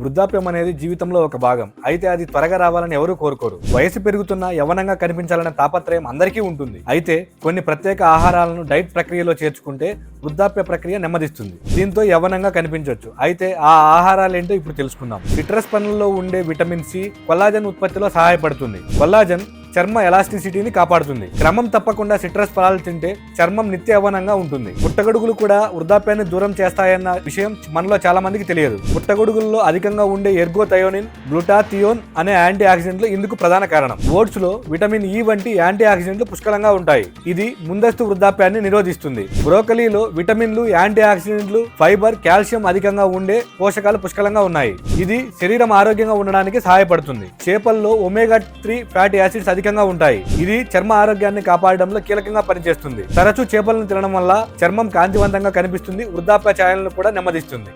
వృద్ధాప్యం అనేది జీవితంలో ఒక భాగం. అయితే అది త్వరగా రావాలని ఎవరూ కోరుకోరు. వయసు పెరుగుతున్నా యవ్వనంగా కనిపించాలనే తాపత్రయం అందరికీ ఉంటుంది. అయితే కొన్ని ప్రత్యేక ఆహారాలను డైట్ ప్రక్రియలో చేర్చుకుంటే వృద్ధాప్య ప్రక్రియ నెమ్మదిస్తుంది. దీంతో యవ్వనంగా కనిపించవచ్చు. అయితే ఆ ఆహారాలేంటో ఇప్పుడు తెలుసుకుందాం. సిట్రస్ పండ్లలో ఉండే విటమిన్ సి కొల్లాజన్ ఉత్పత్తిలో సహాయపడుతుంది. కొల్లాజన్ చర్మ ఎలాస్టిసిటీని కాపాడుతుంది. క్రమం తప్పకుండా సిట్రస్ ఫలాలు తింటే చర్మం నిత్య యవ్వనంగా ఉంటుంది. పుట్టగొడుగులు కూడా వృద్ధాప్యాన్ని దూరం చేస్తాయన్న విషయం మనలో చాలా మందికి తెలియదు. పుట్టగొడుగుల్లో అధికంగా ఉండే ఎర్గోథయోనిన్, గ్లూటాథియోన్ అనే యాంటీ ఆక్సిడెంట్లు ఇందుకు ప్రధాన కారణం. ఓట్స్ లో విటమిన్ ఇ వంటి యాంటీ ఆక్సిడెంట్లు పుష్కలంగా ఉంటాయి. ఇది ముందస్తు వృద్ధాప్యాన్ని నిరోధిస్తుంది. బ్రోకలీలో విటమిన్లు, యాంటీ ఆక్సిడెంట్లు, ఫైబర్, కాల్షియం అధికంగా ఉండే పోషకాలు పుష్కలంగా ఉన్నాయి. ఇది శరీరం ఆరోగ్యంగా ఉండడానికి సహాయపడుతుంది. చేపల్లో ఒమేగా 3 ఫ్యాటీ యాసిడ్స్ అధికంగా ఉంటాయి. ఇది చర్మ ఆరోగ్యాన్ని కాపాడడంలో కీలకంగా పనిచేస్తుంది. తరచూ చేపలను తినడం వల్ల చర్మం కాంతివంతంగా కనిపిస్తుంది. వృద్ధాప్య ఛాయలను కూడా నెమ్మదిస్తుంది.